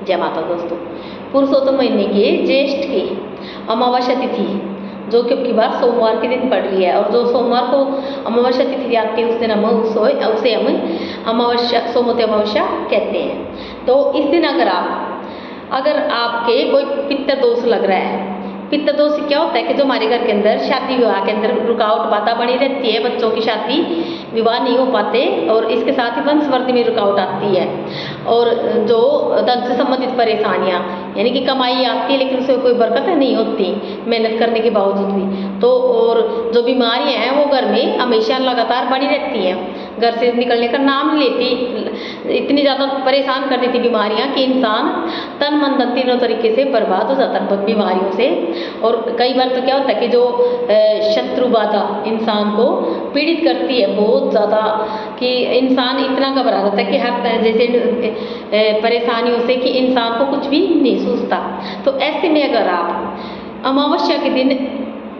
जय माता दोस्तों। पुरुषोत्तम महीने के ज्येष्ठ की अमावस्या तिथि जो कि अब की बार सोमवार के दिन पड़ रही है, और जो सोमवार को अमावस्या तिथि आती है उस दिन हम उसे हम अमावस्या सोमवती अमावस्या कहते हैं। तो इस दिन अगर आपके कोई पित्त दोष लग रहा है, पित्त दोष क्या होता है कि जो हमारे घर के अंदर शादी विवाह के अंदर रुकावट बाधा बनी रहती है, बच्चों की शादी विवाह नहीं हो पाते, और इसके साथ ही वंशवृद्धि में रुकावट आती है, और जो धन से संबंधित परेशानियां यानी कि कमाई आती है लेकिन उसमें कोई बरकत नहीं होती मेहनत करने के बावजूद भी, तो और जो बीमारियां हैं वो घर में हमेशा लगातार बनी रहती हैं, घर से निकलने का नाम नहीं लेती, इतनी ज़्यादा परेशान कर देती बीमारियां कि इंसान तन मन धन तीनों तरीके से बर्बाद हो जाता है बीमारियों से। और कई बार तो क्या होता है कि जो शत्रु बाधा इंसान को पीड़ित करती है बहुत ज़्यादा, कि इंसान इतना घबरा जाता है कि हर जैसे परेशानियों से कि इंसान को कुछ भी नहीं सूझता। तो ऐसे में अगर आप अमावस्या के दिन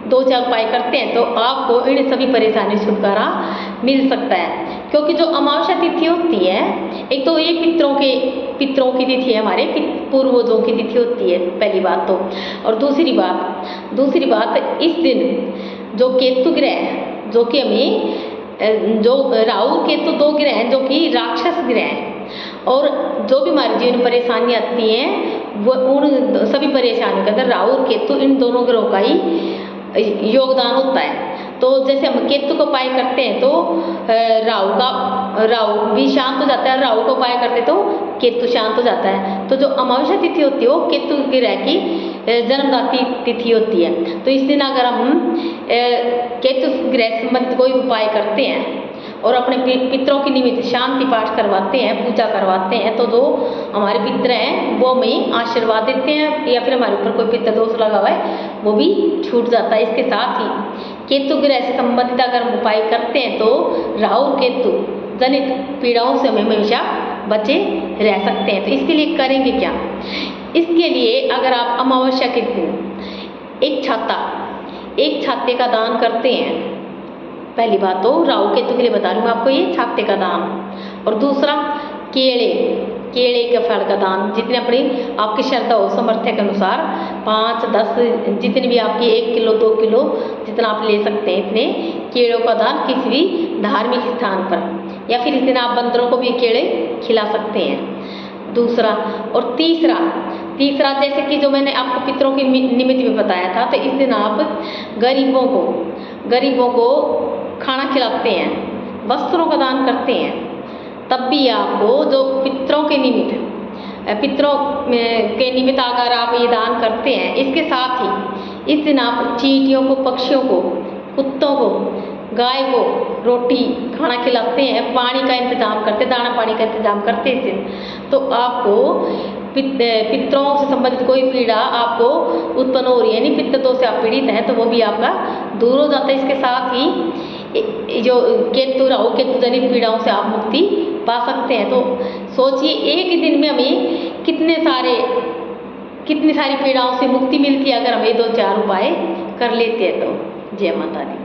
2-4 उपाय करते हैं तो आपको इन सभी परेशानियों से छुटकारा मिल सकता है, क्योंकि जो अमावस्या तिथि होती है, एक तो ये पितरों की तिथि है, हमारे पूर्वजों की तिथि होती है पहली बात तो, और दूसरी बात इस दिन जो केतु ग्रह जो कि हमें जो राहु केतु 2 ग्रह हैं जो कि राक्षस ग्रह हैं, और जो भी हमारे जीवन में परेशानी आती हैं वो उन सभी परेशानियों के अंदर राहु और केतु इन दोनों ग्रहों का ही योगदान होता है। तो जैसे हम केतु को उपाय करते हैं तो राहु भी शांत हो जाता है, राहु को उपाय करते तो केतु शांत हो जाता है। तो जो अमावस्या तिथि होती है वो केतु ग्रह की जन्मदाती तिथि होती है। तो इस दिन अगर हम केतु ग्रह संबंधित कोई उपाय करते हैं और अपने पितरों के निमित्त शांति पाठ करवाते हैं, पूजा करवाते हैं, तो जो हमारे पितर हैं वो हमें आशीर्वाद देते हैं, या फिर हमारे ऊपर कोई पितर दोष लगा हुआ है वो भी छूट जाता है। इसके साथ ही केतु ग्रह से संबंधित अगर हम उपाय करते हैं तो राहु केतु जनित पीड़ाओं से हमें हमेशा बचे रह सकते हैं। तो इसके लिए करेंगे क्या? इसके लिए अगर आप अमावस्या के दिन एक छाते का दान करते हैं, पहली बात तो राहु केतु के लिए बता रही हूँ आपको ये छाते का दान, और दूसरा केले के फल का दान, जितने अपनी आपकी श्रद्धा हो सामर्थ्य के अनुसार 5-10 जितने भी आपकी 1 किलो 2 किलो जितना आप ले सकते हैं इतने केलों का दान किसी भी धार्मिक स्थान पर, या फिर इस दिन आप बंदरों को भी केले खिला सकते हैं। दूसरा और तीसरा जैसे कि जो मैंने आपको पितरों के निमित्त भी बताया था, तो इस दिन आप गरीबों को खाना खिलाते हैं, वस्त्रों का दान करते हैं, तब भी आपको जो पितरों के निमित्त अगर आप ये दान करते हैं, इसके साथ ही इस दिन आप चींटियों को, पक्षियों को, कुत्तों को, गाय को रोटी खाना खिलाते हैं, पानी का इंतजाम करते, दाना पानी का इंतजाम करते इस दिन, तो आपको पितरों से संबंधित कोई पीड़ा आपको उत्पन्न हो रही है, यानी पित्त दोष से आप पीड़ित हैं, तो वो भी आपका दूर हो जाता है। इसके साथ ही जो राहु केतु जनित पीड़ाओं से आप मुक्ति पा सकते हैं। तो सोचिए एक ही दिन में हमें कितनी सारी पीड़ाओं से मुक्ति मिलती है अगर हम ये 2-4 उपाय कर लेते हैं तो। जय माता दी।